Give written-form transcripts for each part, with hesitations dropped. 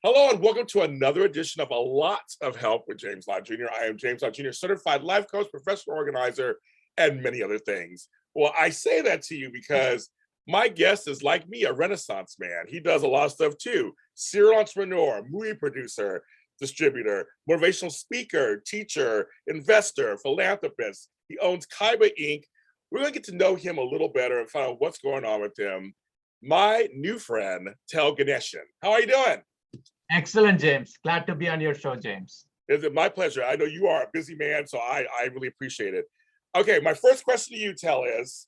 Hello and welcome to another edition of A Lot of Help with James Lott Jr. I am James Lott Jr., certified life coach, professional organizer, and many other things. Well, I say that to you because my guest is, like me, a Renaissance man. He does a lot of stuff too. Serial entrepreneur, movie producer, distributor, motivational speaker, teacher, investor, philanthropist. He owns Kyyba Inc. We're going to get to know him a little better and find out what's going on with him. My new friend, Ganesan. How are you doing? Excellent, James. Glad to be on your show, James. It's my pleasure. I know you are a busy man, so I really appreciate it. Okay, my first question to you, Tel, is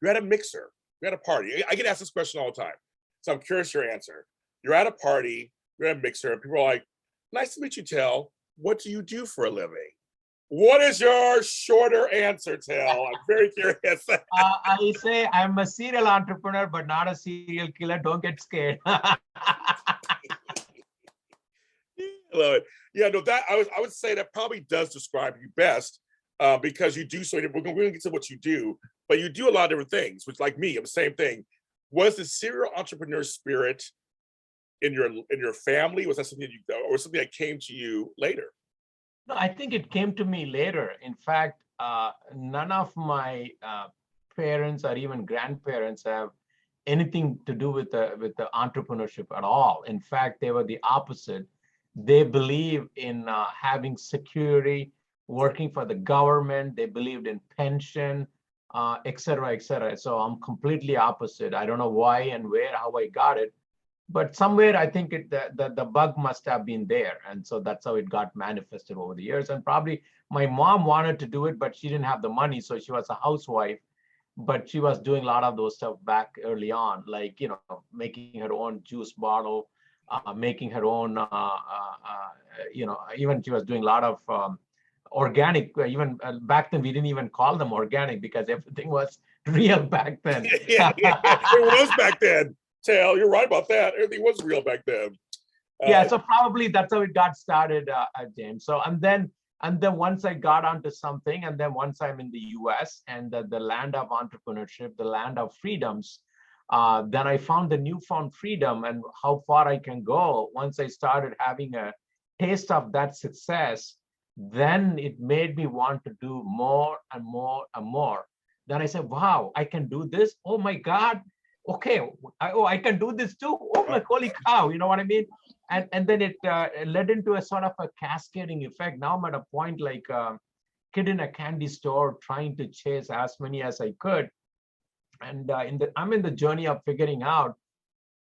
you're at a mixer, you're at a party. I get asked this question all the time, so I'm curious your answer. You're at a party, you're at a mixer, and people are like, nice to meet you, Tel. What do you do for a living? What is your shorter answer, Tel? I'm very curious. I say I'm a serial entrepreneur, but not a serial killer. Don't get scared. Love it. Yeah, no, that I would say that probably does describe you best because you do so. We're going to get to what you do, but you do a lot of different things. Which, like me, I'm the same thing. Was the serial entrepreneur spirit in your family? Was that something or something that came to you later? No, I think it came to me later. In fact, none of my parents or even grandparents have anything to do with the entrepreneurship at all. In fact, they were the opposite. They believe in having security, working for the government. They believed in pension, et cetera, et cetera. So I'm completely opposite. I don't know why and where, how I got it, but somewhere I think the bug must have been there. And so that's how it got manifested over the years. And probably my mom wanted to do it, but she didn't have the money. So she was a housewife, but she was doing a lot of those stuff back early on, like, making her own juice bottle, making her own, even she was doing a lot of organic, even back then, we didn't even call them organic because everything was real back then. yeah, it was back then. Tel, you're right about that. Everything was real back then. Yeah, so probably that's how it got started, James. So, and then once I got onto something, and then once I'm in the US and the land of entrepreneurship, the land of freedoms, then I found the newfound freedom and how far I can go. Once I started having a taste of that success, then it made me want to do more and more and more. Then I said, wow, I can do this. Oh my God. Okay. I can do this too. Oh my, holy cow. You know what I mean? And then it led into a sort of a cascading effect. Now I'm at a point like a kid in a candy store trying to chase as many as I could. And I'm in the journey of figuring out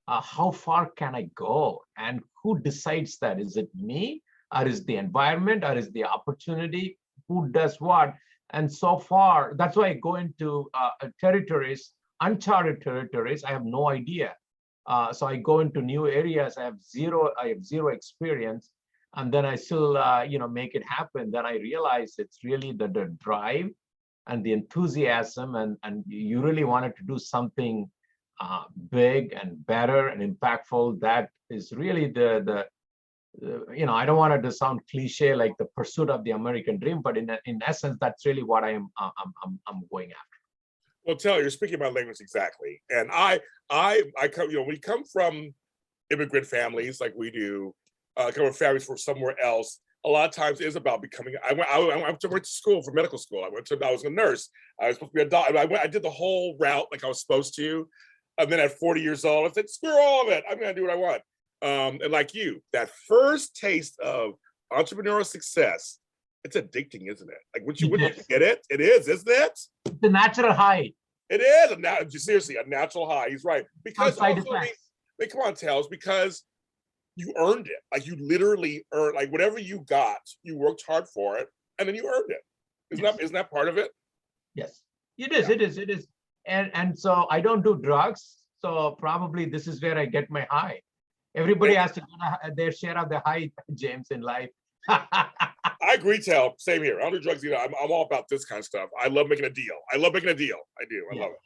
how far can I go and who decides that? Is it me, or is the environment, or is the opportunity? Who does what? And so far, that's why I go into territories, uncharted territories. I have no idea. So I go into new areas. I have zero experience, and then I still make it happen. Then I realize it's really the drive and the enthusiasm, and you really wanted to do something big and better and impactful. That is really the I don't want it to sound cliche like the pursuit of the American dream, but in essence, that's really what I'm going after. Well, Tel, you're speaking my language exactly, and I come, we come from immigrant families like we do, come from families from somewhere else. A lot of times it is about becoming. I went to school for medical school. I was a nurse. I was supposed to be a doctor. I did the whole route like I was supposed to, and then at 40 years old, I said, screw all of it. I'm gonna do what I want. And like you, that first taste of entrepreneurial success, it's addicting, isn't it? Like once you get it, it is, isn't it? It's a natural high. It is seriously a natural high. He's right. Because also, come on, Tels, because you earned it. Like you literally earned, like whatever you got, you worked hard for it, and then you earned it. Isn't that part of it? Yes, it is. Yeah. It is. And so I don't do drugs. So probably this is where I get my high. Everybody has to get their share of the high, James, in life. I agree, Tel. Same here. I don't do drugs either. I'm all about this kind of stuff. I love making a deal. I do. I love it.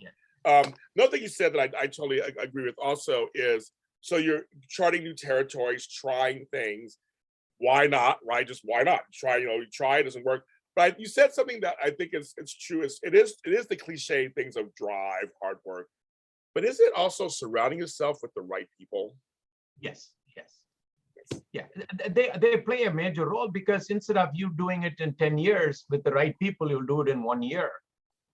Yeah. Another thing you said that I totally agree with also is, so you're charting new territories, trying things. Why not, right? Just why not? You try, it doesn't work. But you said something that I think it's true. It is the cliche things of drive, hard work. But is it also surrounding yourself with the right people? Yes. Yes. Yeah, they play a major role, because instead of you doing it in 10 years with the right people, you'll do it in 1 year.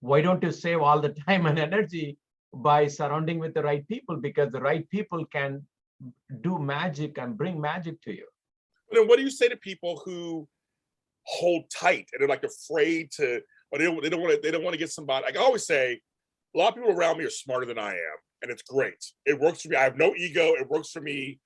Why don't you save all the time and energy by surrounding with the right people? Because the right people can do magic and bring magic to you. Then what do you say to people who hold tight and they're like afraid to, or they don't want to get somebody? Like I always say, a lot of people around me are smarter than I am, and it's great. It works for me. I have no ego. It works for me.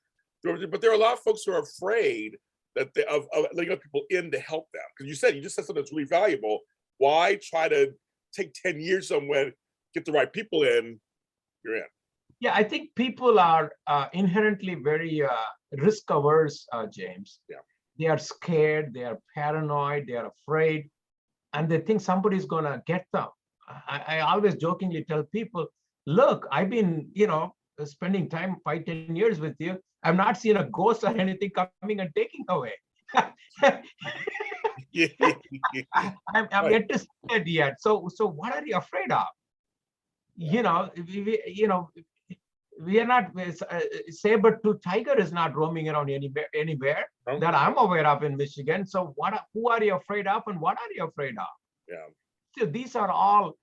But there are a lot of folks who are afraid that of letting other people in to help them. Because you just said something that's really valuable. Why try to take 10 years somewhere, get the right people in? You're in. Yeah, I think people are inherently very risk averse, James. Yeah. They are scared, they are paranoid, they are afraid, and they think somebody's gonna get them. I always jokingly tell people, look, I've been, spending time 5-10 years with you. I've not seen a ghost or anything coming and taking away. I'm Right. yet to see it yet. So what are you afraid of? We are not, saber-tooth tiger is not roaming around anywhere Oh, that I'm aware of in Michigan. So who are you afraid of, and what are you afraid of? yeah. So these are all,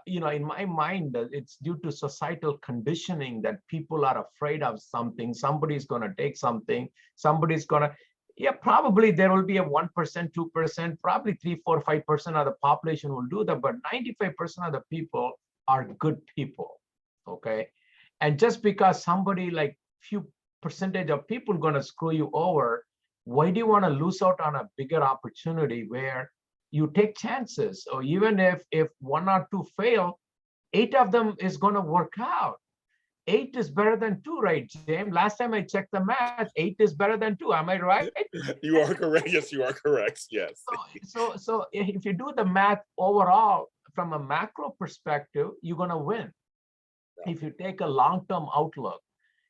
in my mind, it's due to societal conditioning that people are afraid of something. Somebody's going to take something. Somebody's going to, yeah, probably there will be a 1%, 2%, probably 3, 4, 5% of the population will do that, but 95% of the people are good people. Okay. And just because somebody, like few percentage of people going to screw you over, why do you want to lose out on a bigger opportunity where you take chances? Or even if 1 or 2 fail, 8 of them is going to work out. 8 is better than 2, right, James? Last time I checked the math, 8 is better than 2. Am I right? You are correct. Yes, you are correct. Yes. So if you do the math overall from a macro perspective, you're going to win. If you take a long-term outlook,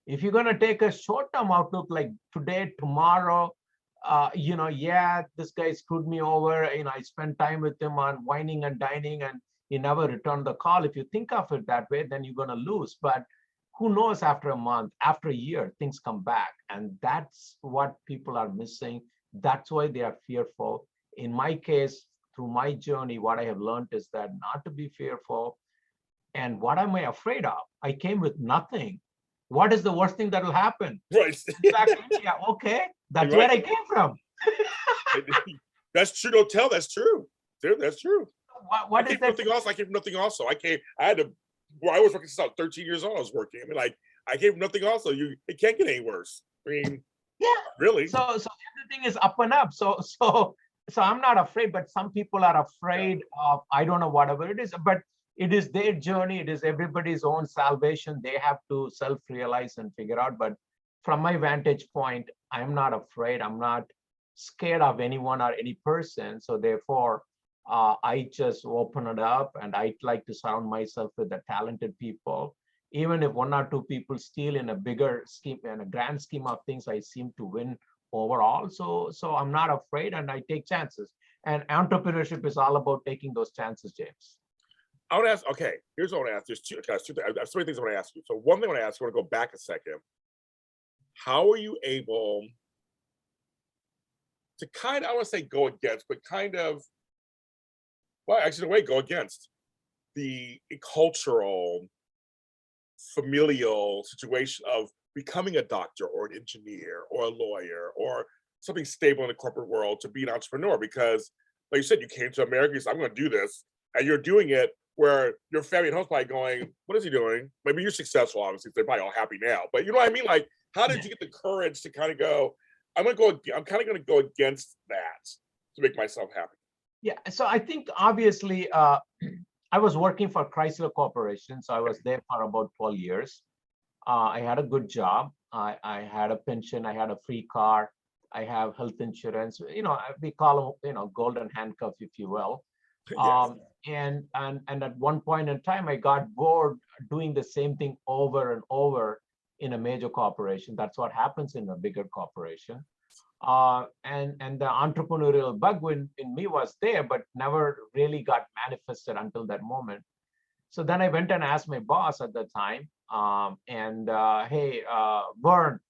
if you're going to take a short-term outlook, like today, tomorrow, this guy screwed me over, I spent time with him on whining and dining, and he never returned the call. If you think of it that way, then you're going to lose. But who knows, after a month, after a year, things come back. And that's what people are missing. That's why they are fearful. In my case, through my journey, what I have learned is that not to be fearful. And what am I afraid of? I came with nothing. What is the worst thing that will happen? Right. Exactly. Yeah, okay. That's Right. where I came from. That's true. Don't tell. That's true. That's true. What I is came that? from nothing else. I came from nothing also. I was working since I was 13 years old. I was working. I mean, like, I came from nothing also. It can't get any worse. I mean, Yeah. really. So everything is up and up. So I'm not afraid, but some people are afraid of, I don't know, whatever it is, but it is their journey. It is everybody's own salvation. They have to self-realize and figure out. But from my vantage point, I'm not afraid. I'm not scared of anyone or any person. So therefore, I just open it up, and I like to surround myself with the talented people. Even if 1 or 2 people steal in a bigger scheme, in a grand scheme of things, I seem to win overall. So I'm not afraid, and I take chances. And entrepreneurship is all about taking those chances, James. I want to ask, okay, here's what I want to ask. There's two, I have so many things I want to ask you. So one thing I want to ask, I want to go back a second. How are you able to kind of, I want to say go against, but kind of, well, actually, in a way, go against the cultural, familial situation of becoming a doctor or an engineer or a lawyer or something stable in the corporate world to be an entrepreneur? Because, like you said, you came to America, you said, I'm going to do this, and you're doing it where your family and home's probably going, what is he doing? Maybe you're successful, obviously, they're probably all happy now. But you know what I mean? Like, how did you get the courage to kind of go, I'm kind of going to go against that to make myself happy? Yeah, so I think obviously I was working for Chrysler Corporation. So I was there for about 12 years. I had a good job. I had a pension. I had a free car. I have health insurance. We call them, golden handcuff, if you will. Yes. And at one point in time, I got bored doing the same thing over and over in a major corporation. That's what happens in a bigger corporation. And the entrepreneurial bug in me was there, but never really got manifested until that moment. So then I went and asked my boss at the time, hey, Vern,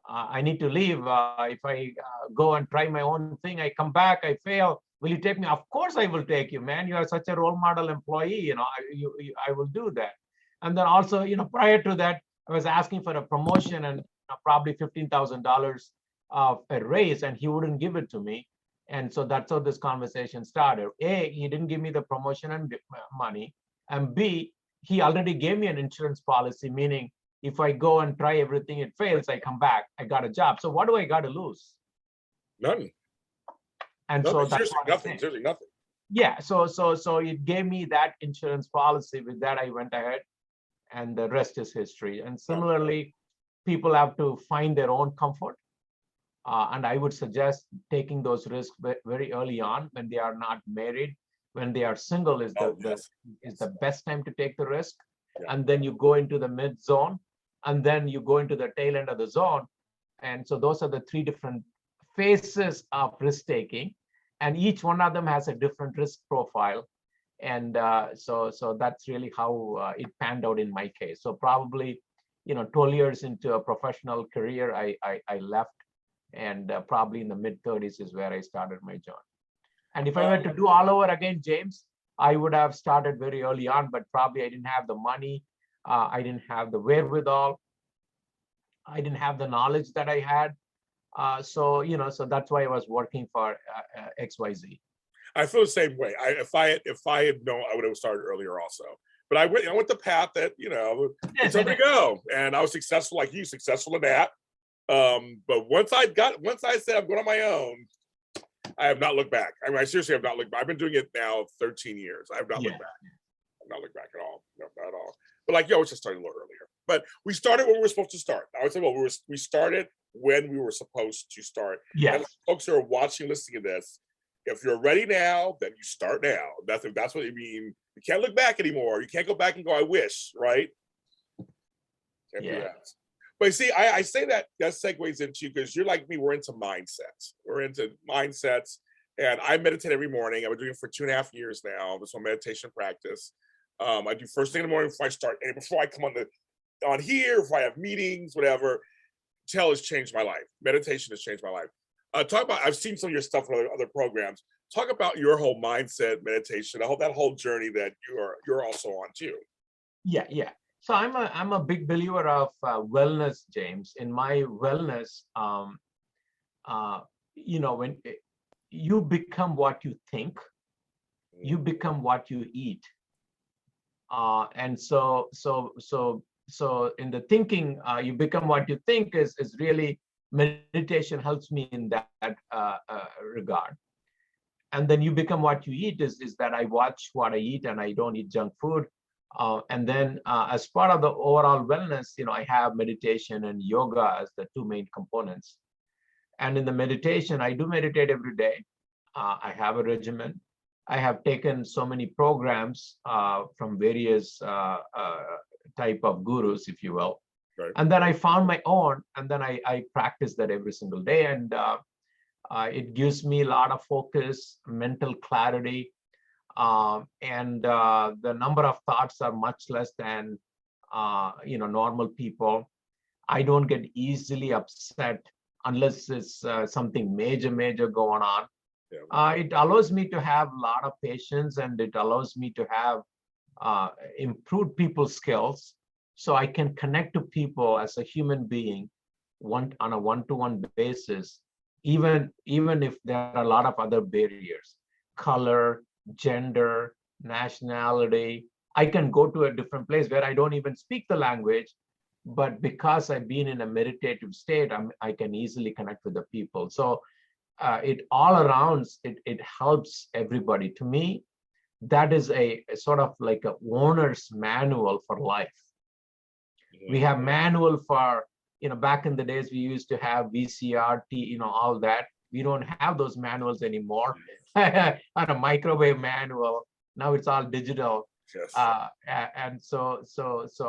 I need to leave. If I go and try my own thing, I come back, I fail. Will you take me? Of course I will take you, man. You are such a role model employee. I will do that. And then also, prior to that, I was asking for a promotion and probably $15,000 of a raise, and he wouldn't give it to me. And so that's how this conversation started. A, he didn't give me the promotion and money. And B, he already gave me an insurance policy, meaning if I go and try everything, it fails, I come back, I got a job. So what do I got to lose? Nothing. And Nothing. so that's Seriously, nothing. Yeah. So it gave me that insurance policy. With that, I went ahead, and the rest is history. And similarly, people have to find their own comfort. And I would suggest taking those risks very early on when they are not married. When they are single is the best time to take the risk. Yeah. And then you go into the mid zone, and then you go into the tail end of the zone. And so those are the three different phases of risk taking, and each one of them has a different risk profile. And so that's really how it panned out in my case. So probably 12 years into a professional career, I left, and probably in the mid-30s is where I started my journey. And if I were to do all over again, James, I would have started very early on, but probably I didn't have the money, I didn't have the wherewithal, I didn't have the knowledge that I had. So that's why I was working for XYZ. I feel the same way. If I had known, I would have started earlier also. But I went the path that it's time to go, and I was successful, like you, successful in that. But once I said I'm going on my own, I have not looked back. I mean, I seriously have not looked back. I've been doing it now 13 years. I have not looked back. I've not looked back at all. No, not at all. But like, we just started a little earlier. But we started when we were supposed to start. I would say, we started when we were supposed to start. Yes. And folks who are watching, listening to this, if you're ready now, then you start now. That's what you mean. You can't look back anymore. You can't go back and go, I wish, right? Can't do that. But you see, I say that segues into, because you're like me, we're into mindsets. We're into mindsets. And I meditate every morning. I've been doing it for 2.5 years now. This is my meditation practice. I do first thing in the morning before I start, and before I come on here, if I have meetings, whatever. Tell has changed my life. Meditation has changed my life. Talk about, I've seen some of your stuff on other programs. Talk about your whole mindset, meditation, that whole journey that you're also on too. Yeah. So I'm a big believer of wellness, James. In my wellness, when you become what you think, you become what you eat. And so in the thinking, you become what you think is really, meditation helps me in that regard. And then you become what you eat is that I watch what I eat, and I don't eat junk food. And then as part of the overall wellness, I have meditation and yoga as the two main components. And in the meditation, I do meditate every day. I have a regimen. I have taken so many programs from various type of gurus, if you will. Right. And then I found my own, and then I practice that every single day. And it gives me a lot of focus, mental clarity, and the number of thoughts are much less than normal people. I don't get easily upset unless it's something major going on. Yeah. It allows me to have a lot of patience, and it allows me to have improved people's skills, so I can connect to people as a human being on a one-to-one basis, even if there are a lot of other barriers, color, gender, nationality. I can go to a different place where I don't even speak the language, but because I've been in a meditative state, I can easily connect with the people. So it all around, it helps everybody. To me, that is a sort of like a owner's manual for life. We have manual for, back in the days, we used to have VCR, all that. We don't have those manuals anymore. On a microwave manual, now it's all digital. Yes. And so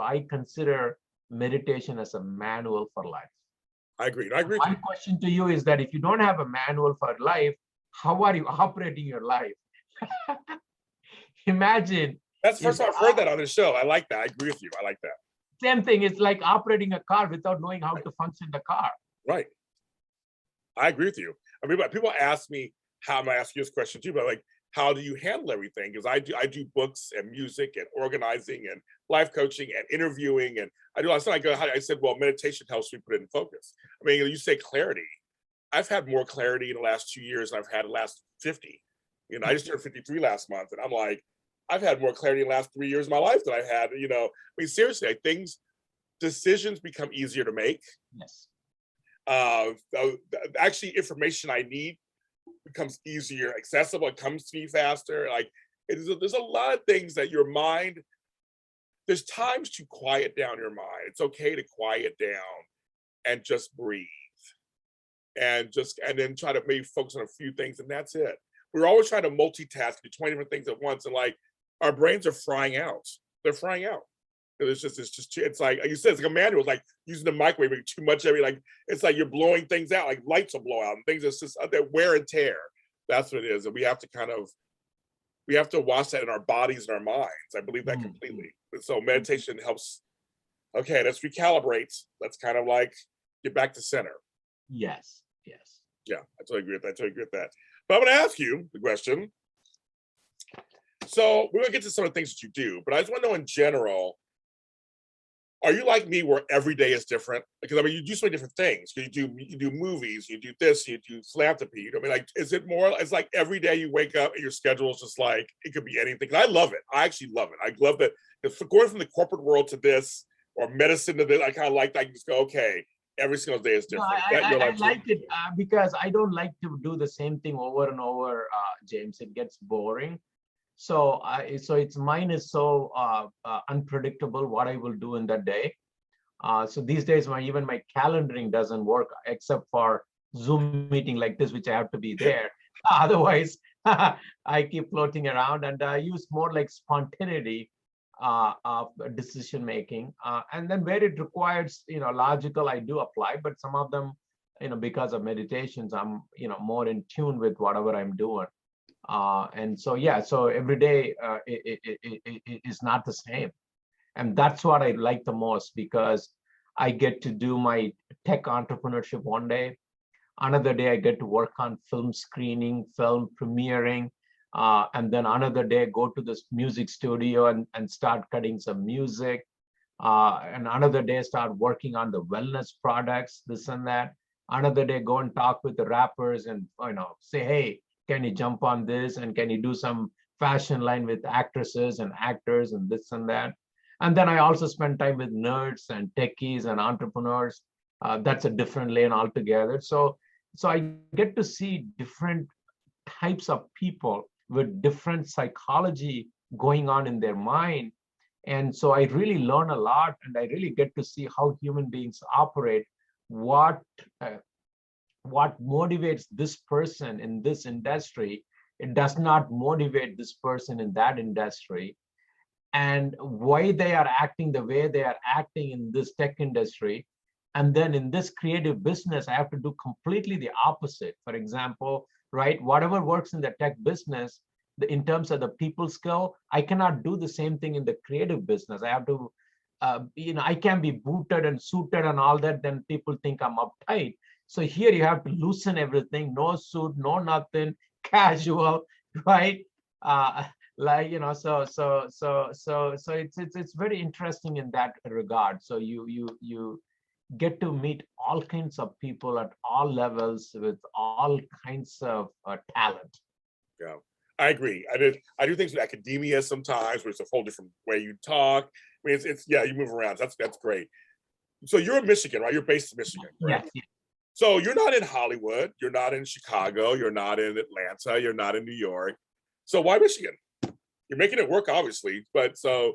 I consider meditation as a manual for life. I agree. My question to you is that if you don't have a manual for life, how are you operating your life? Imagine. That's the first time I've heard that on the show. I like that. I agree with you. I like that. Same thing. It's like operating a car without knowing how to function the car. Right. I agree with you. I mean, but people ask me how, I'm gonna ask you this question too, but like, how do you handle everything? Because I do books and music and organizing and life coaching and interviewing, and I do a lot of stuff. I said, well, meditation helps me put it in focus. I mean, you say clarity. I've had more clarity in the last 2 years than I've had in the last 50. You know, I just turned 53 last month, and I'm like, I've had more clarity in the last 3 years of my life than I've had. You know, I mean, seriously, like, decisions become easier to make. Yes. Actually, information I need becomes easier, accessible. It comes to me faster. Like, there's a lot of things that your mind. There's times to quiet down your mind. It's okay to quiet down and just breathe, and then try to maybe focus on a few things, and that's it. We're always trying to multitask, do 20 different things at once, and like, our brains are frying out. They're frying out. It's like you said, it's like a manual. It's like using the microwave too much like, it's like you're blowing things out, like lights will blow out and things. It's just that wear and tear. That's what it is. And we have to watch that in our bodies and our minds. I believe that completely. And so meditation helps. Okay, let's recalibrate. Let's kind of like get back to center. Yes. Yes. Yeah, I totally agree with that. I totally agree with that. But I'm going to ask you the question. So we're going to get to some of the things that you do, but I just want to know in general, are you like me where every day is different? Because I mean, you do so many different things. You do movies, you do this, you do philanthropy. You know, I mean, like, is it more? It's like every day you wake up and your schedule is just like it could be anything. And I love it. I actually love it. I love that. If going from the corporate world to this, or medicine to this, I kind of like that. I can just go, okay, every single day is different. No, I like it because I don't like to do the same thing over and over, James. It gets boring. So it's mine is so unpredictable what I will do in that day. So these days, even my calendaring doesn't work except for Zoom meeting like this, which I have to be there. Otherwise, I keep floating around, and I use more like spontaneity of decision making. And then where it requires, logical, I do apply, but some of them, because of meditations, I'm, more in tune with whatever I'm doing. And so, yeah, so every day it is not the same. And that's what I like the most, because I get to do my tech entrepreneurship one day. Another day, I get to work on film screening, film premiering. And then another day, go to this music studio and start cutting some music. And another day, start working on the wellness products, this and that. Another day, go and talk with the rappers and, say, hey, can you jump on this? And can you do some fashion line with actresses and actors and this and that? And then I also spend time with nerds and techies and entrepreneurs. That's a different lane altogether. So I get to see different types of people with different psychology going on in their mind. And so I really learn a lot, and I really get to see how human beings operate, what motivates this person in this industry. It does not motivate this person in that industry, and why they are acting the way they are acting in this tech industry. And then in this creative business, I have to do completely the opposite. For example, right, whatever works in the tech business, in terms of the people skill, I cannot do the same thing in the creative business. I have to, I can be booted and suited and all that, then people think I'm uptight. So here you have to loosen everything, no suit, no nothing, casual, right? So it's very interesting in that regard. So you get to meet all kinds of people at all levels with all kinds of talent. Yeah, I agree. I do things with academia sometimes, where it's a whole different way you talk. I mean, it's you move around. That's great. So you're in Michigan, right? You're based in Michigan, right? Yes. So you're not in Hollywood, you're not in Chicago, you're not in Atlanta, you're not in New York. So why Michigan? You're making it work, obviously, but so.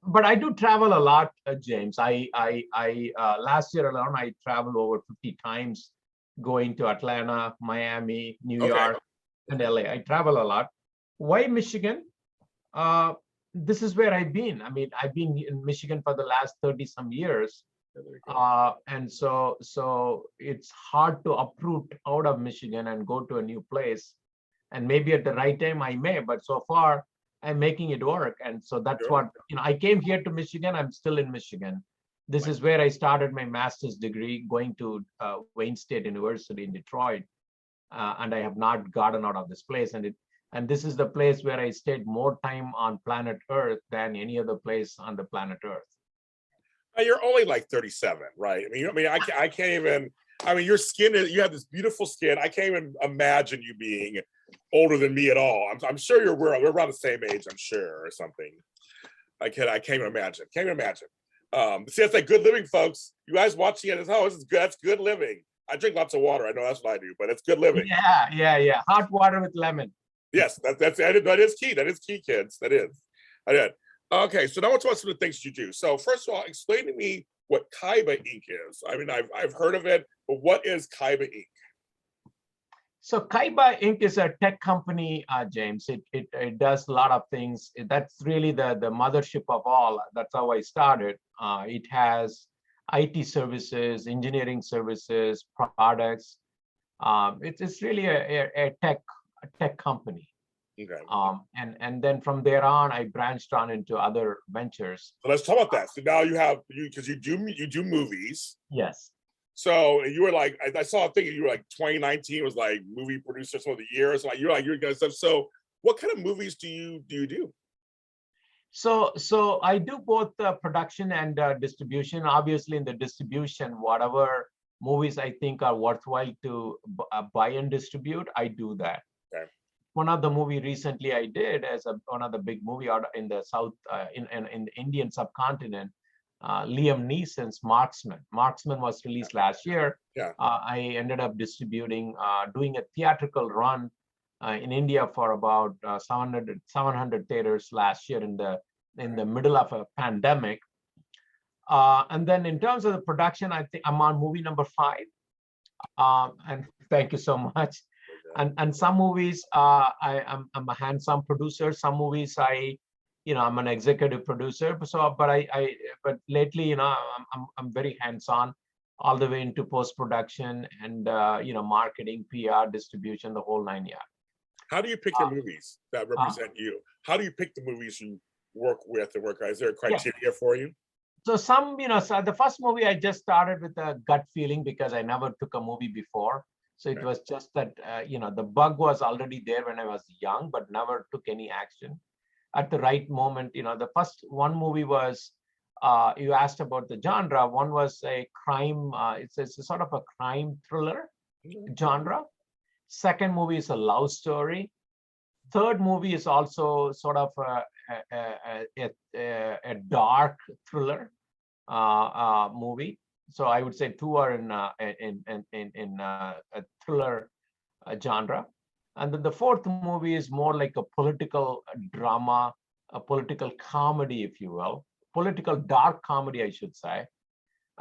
But I do travel a lot, James. I last year alone, I traveled over 50 times, going to Atlanta, Miami, New York, and LA. I travel a lot. Why Michigan? This is where I've been. I mean, I've been in Michigan for the last 30 some years. And so it's hard to uproot out of Michigan and go to a new place. And maybe at the right time I may, but so far I'm making it work. And so that's what, I came here to Michigan. I'm still in Michigan. This is where I started my master's degree, going to Wayne State University in Detroit, and I have not gotten out of this place. And this is the place where I stayed more time on planet Earth than any other place on the planet Earth. You're only like 37, right? I can't even. I mean, your skin you have this beautiful skin. I can't even imagine you being older than me at all. I'm sure we're around the same age, I'm sure, or something. I can't even imagine. Can't even imagine. See, that's like good living, folks. You guys watching it, this is good. That's good living. I drink lots of water. I know that's what I do, but it's good living. Yeah. Hot water with lemon. Yes, that is key. That is key, kids. That is. I did. Okay, so now let's talk about some of the things you do. So first of all, explain to me what Kyyba Inc. is. I mean, I've heard of it, but what is Kyyba Inc.? So Kyyba Inc. is a tech company, James. It does a lot of things. That's really the mothership of all. That's how I started. It has IT services, engineering services, products. It's really a tech company. Okay. And then from there on, I branched on into other ventures. So let's talk about that. So now because you do movies. Yes. So you were like, I saw a thing. You were like 2019 was like movie producer of the year. So you're gonna stuff. So what kind of movies do you do? So I do both production and distribution. Obviously, in the distribution, whatever movies I think are worthwhile to buy and distribute, I do that. Okay. One of the movie recently I did as one of the big movie out in the South, in the Indian subcontinent, Liam Neeson's Marksman. Marksman was released last year. Yeah. I ended up distributing, doing a theatrical run in India for about 700 theaters last year in the middle of a pandemic. And then in terms of the production, I think I'm on movie number 5. And thank you so much. And some movies, I'm a hands-on producer. Some movies I'm an executive producer. So, but lately, I'm very hands-on, all the way into post-production and marketing, PR, distribution, the whole 9 yards. How do you pick your movies that represent you? How do you pick the movies you work with and work on? Is there a criteria for you? So so the first movie I just started with a gut feeling because I never took a movie before. So it was just that, the bug was already there when I was young, but never took any action. At the right moment, the first one movie was, you asked about the genre. One was a crime, it's a sort of a crime thriller genre. Second movie is a love story. Third movie is also sort of a dark thriller movie. So I would say 2 are in a thriller genre. And then the fourth movie is more like a political drama, a political comedy, if you will, political dark comedy, I should say.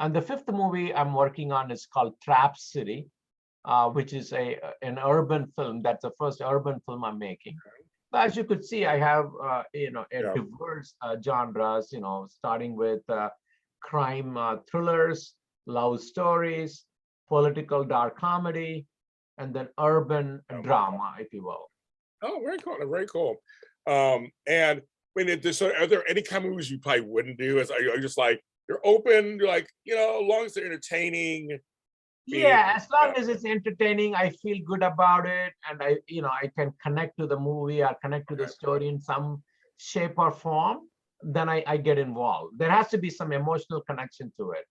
And the fifth movie I'm working on is called Trap City, which is an urban film. That's the first urban film I'm making. So as you could see, I have diverse genres, starting with crime thrillers, love stories, political dark comedy, and then urban drama, if you will. Oh, very cool. Very cool. And are there any kind of movies you probably wouldn't do? Are you just like, you're open, you're like, as long as they're entertaining? Yeah, as long as it's entertaining, I feel good about it. And I can connect to the movie or connect to the story in some shape or form, then I get involved. There has to be some emotional connection to it,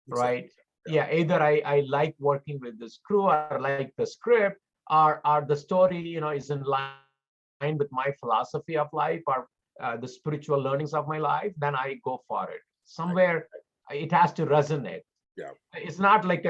right? Yeah, either I like working with this crew, or I like the script, or the story, is in line with my philosophy of life, or the spiritual learnings of my life, then I go for it. Somewhere it has to resonate. Yeah, it's not like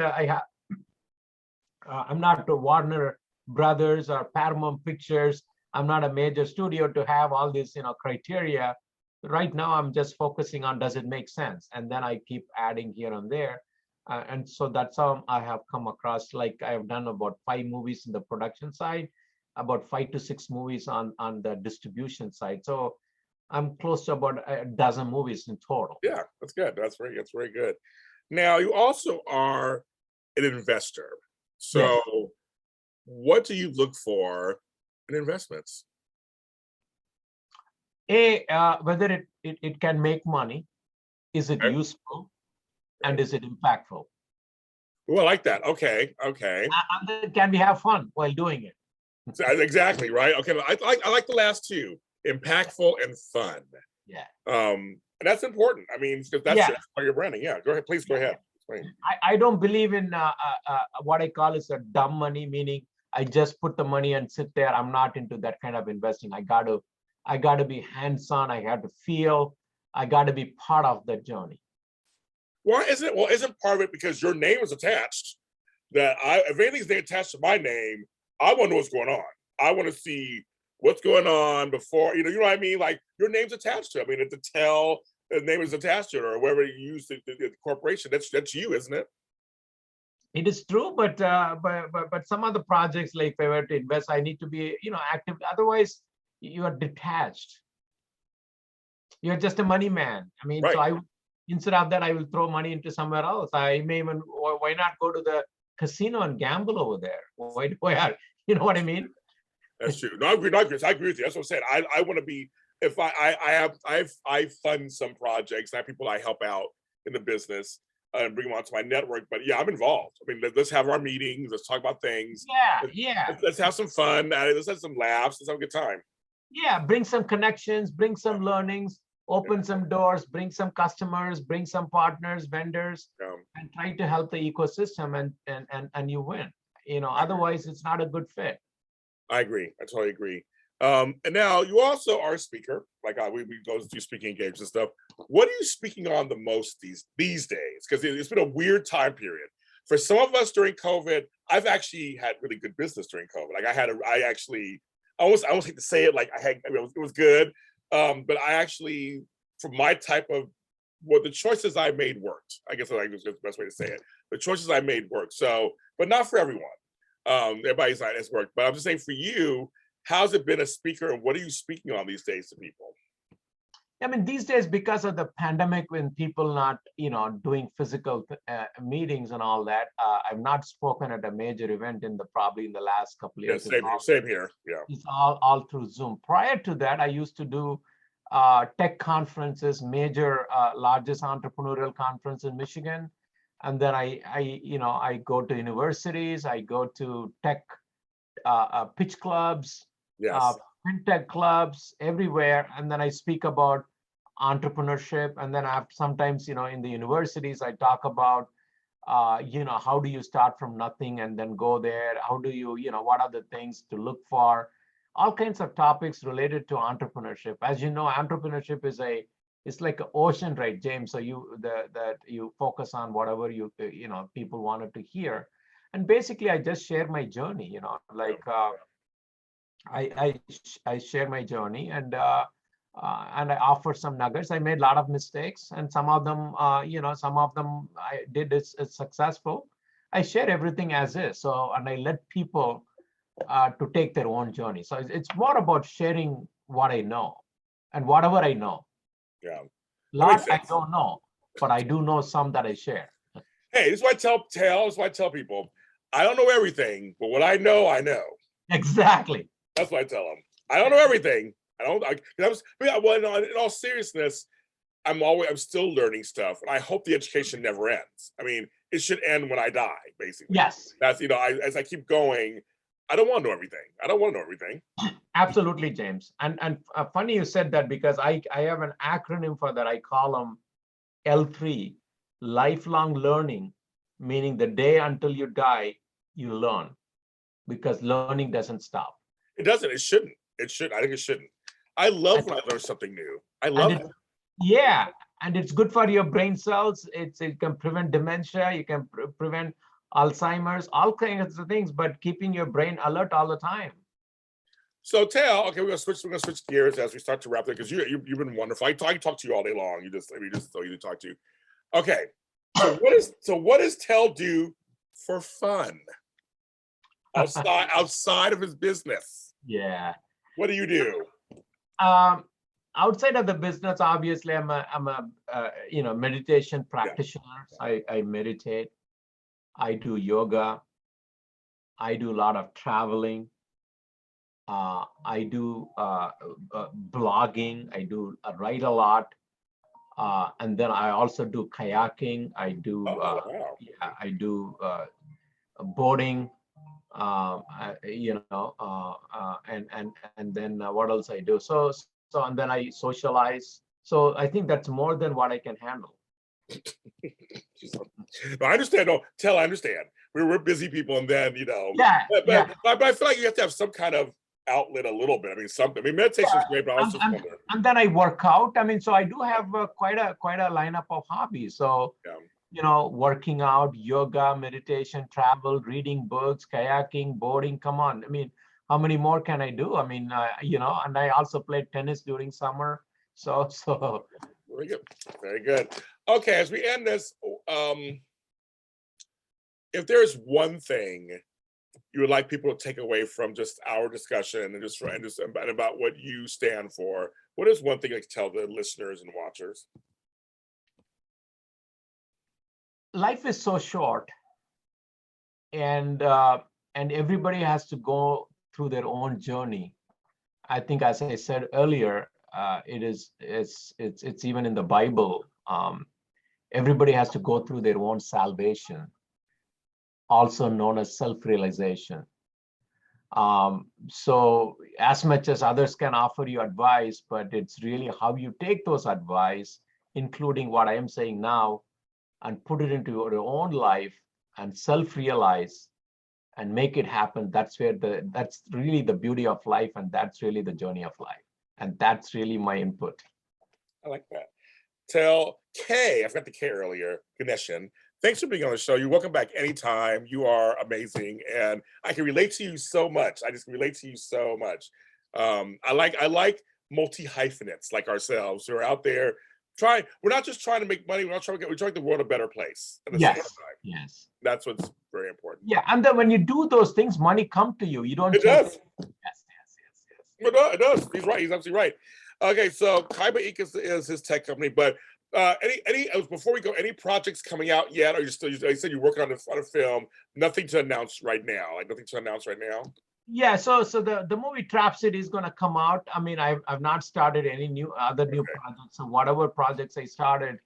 I'm not a Warner Brothers or Paramount Pictures. I'm not a major studio to have all these, criteria. Right now, I'm just focusing on, does it make sense? And then I keep adding here and there. And so that's how I have come across, like I have done about 5 movies in the production side, about 5 to 6 movies on the distribution side. So I'm close to about a dozen movies in total. Yeah, that's good. That's very good. Now, you also are an investor. So what do you look for in investments? Whether it can make money. Is it useful? and is it impactful? Oh, I like that. Okay. And then can we have fun while doing it? So, exactly, right? Okay, I like the last two, impactful and fun. Yeah. And that's important. I mean, because that's part of your branding. Yeah, go ahead. Please go ahead. Explain. I don't believe in what I call is a dumb money, meaning I just put the money and sit there. I'm not into that kind of investing. I got to be hands-on. I have to feel. I got to be part of the journey. Why isn't it? Well, isn't part of it because your name is attached? That if anything's attached to my name, I want to know what's going on. I want to see what's going on before, you know what I mean? Like your name's attached to it. I mean, the name is attached to it, or wherever you use the corporation, that's you, isn't it? It is true, but some of the projects, like if I were to invest, I need to be, active. Otherwise, you are detached. You're just a money man. I mean, right. So instead of that, I will throw money into somewhere else. I may even, why not go to the casino and gamble over there? Why you know what I mean? That's true. No, I agree with you. That's what I'm saying. I want to be, if I fund some projects, I have people I help out in the business and bring them onto my network. But yeah, I'm involved. I mean, let's have our meetings. Let's talk about things. Let's have some fun. Let's have some laughs. Let's have a good time. Yeah, bring some connections, bring some learnings, open some doors, bring some customers, bring some partners, vendors, and try to help the ecosystem, and you win. Otherwise it's not a good fit. I agree. I totally agree. And now you also are a speaker. Like we go to speaking engagements and stuff. What are you speaking on the most these days? Because it's been a weird time period. For some of us during COVID, I've actually had really good business during COVID. Like I almost hate to say it, like it was good. But I actually, for my type of, the choices I made worked. I guess that's the best way to say it. The choices I made worked. So, but not for everyone. Everybody's not as worked. But I'm just saying for you, how's it been a speaker, and what are you speaking on these days to people? I mean, these days, because of the pandemic, when people not, doing physical meetings and all that, I've not spoken at a major event probably in the last couple of years. Same here. Yeah. It's all through Zoom. Prior to that, I used to do tech conferences, major, largest entrepreneurial conference in Michigan. And then I go to universities, I go to tech pitch clubs, fintech clubs, everywhere. And then I speak about entrepreneurship. And then I have sometimes, in the universities, I talk about, how do you start from nothing and then go there? How do you, what are the things to look for? All kinds of topics related to entrepreneurship. As you know, entrepreneurship it's like an ocean, right, James? So you focus on whatever people wanted to hear. And basically, I just share my journey, I share my journey, and I offer some nuggets. I made a lot of mistakes, and some of them, some of them I did it's successful. I share everything as is. So, and I let people to take their own journey. So it's more about sharing what I know and whatever I know. Yeah. Lot I don't know, but I do know some that I share. Hey, this is what I tell people. I don't know everything, but what I know, I know. Exactly. That's what I tell them. I don't know everything. In all seriousness, I'm still learning stuff, and I hope the education never ends. I mean, it should end when I die, basically. Yes. That's as I keep going, I don't want to know everything. Absolutely, James. And funny you said that, because I have an acronym for that. I call them L3, lifelong learning, meaning the day until you die, you learn, because learning doesn't stop. It doesn't. It shouldn't. It should. I think it shouldn't. I love when I learn something new. I love it. Yeah, and it's good for your brain cells. It can prevent dementia. You can prevent Alzheimer's, all kinds of things, but keeping your brain alert all the time. So Tal, okay, we're gonna switch gears as we start to wrap it, because you've been wonderful. I can talk to you all day long. You just so you to talk to. Okay, so what does Tal do for fun outside of his business? Yeah. What do you do? Outside of the business, obviously, I'm a meditation practitioner. Yeah. I meditate. I do yoga. I do a lot of traveling. I do blogging. I write a lot. And then I also do kayaking. I do, Oh, wow. yeah, I do boating. And then what else I do? So and then I socialize. So I think that's more than what I can handle. No, I understand. No, I understand. We're busy people, and then Yeah, yeah. But I feel like you have to have some kind of outlet a little bit. I mean, something. I mean, meditation is great, but I was just wondering. And then I work out. I mean, so I do have quite a lineup of hobbies. So Yeah. working out, yoga, meditation, travel, reading books, kayaking, boating. Come on. I mean, how many more can I do? I mean, and I also played tennis during summer. So Very good. Very good. Okay, as we end this, if there's one thing you would like people to take away from just our discussion and about what you stand for, what is one thing you like to tell the listeners and watchers? life is so short, and everybody has to go through their own journey. I think, as I said earlier, it's even in the Bible. Everybody has to go through their own salvation, also known as self-realization. So as much as others can offer you advice, but it's really how you take those advice, including what I am saying now, and put it into your own life and self-realize and make it happen. That's really the beauty of life, and that's really the journey of life. And that's really my input. I like that. Tell Kay, I forgot the K earlier, Ganesan, thanks for being on the show. You're welcome back anytime. You are amazing, and I can relate to you so much. I just relate to you so much. I like multi-hyphenates like ourselves who are out there trying. We're not just trying to make money. We're trying to make the world a better place. At the same time. Yes. That's what's very important. Yeah, and then when you do those things, money come to you. You don't. It does. Yes. It does. He's right. He's absolutely right. Okay, so Kyyba Inc is his tech company, but any before we go, any projects coming out yet? Or you said you're working on a film? Nothing to announce right now. Like nothing to announce right now. Yeah, so the movie Trap City is going to come out. I mean, I've not started any new projects. So whatever projects I started,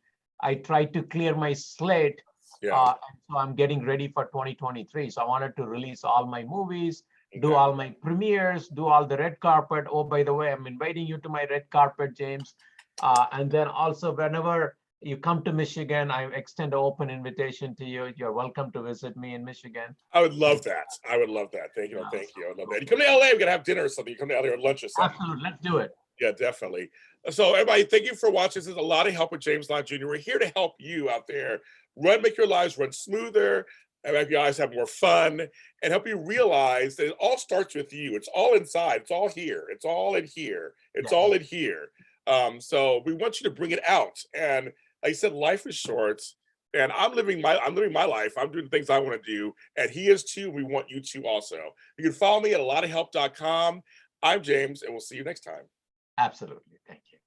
I tried to clear my slate. Yeah. So I'm getting ready for 2023. So I wanted to release all my movies, do all my premieres, do all the red carpet. Oh, by the way, I'm inviting you to my red carpet, James. And then also, whenever you come to Michigan, I extend an open invitation to you. You're welcome to visit me in Michigan. I would love that. I would love that. Thank you. Thank you. I would love that. You come to LA, we're gonna have dinner or something. You come to LA or lunch or something. Absolutely. Let's do it. Yeah, definitely. So everybody, thank you for watching. This is A Lot of Help with James Lott Jr. We're here to help you out there make your lives run smoother, and make your lives have more fun, and help you realize that it all starts with you. It's all inside. It's all here. It's all in here. It's all in here. So we want you to bring it out. And like I said, life is short, and I'm living my life. I'm doing the things I want to do, and he is too. We want you to also. You can follow me at alotofhelp.com. I'm James, and we'll see you next time. Absolutely. Thank you.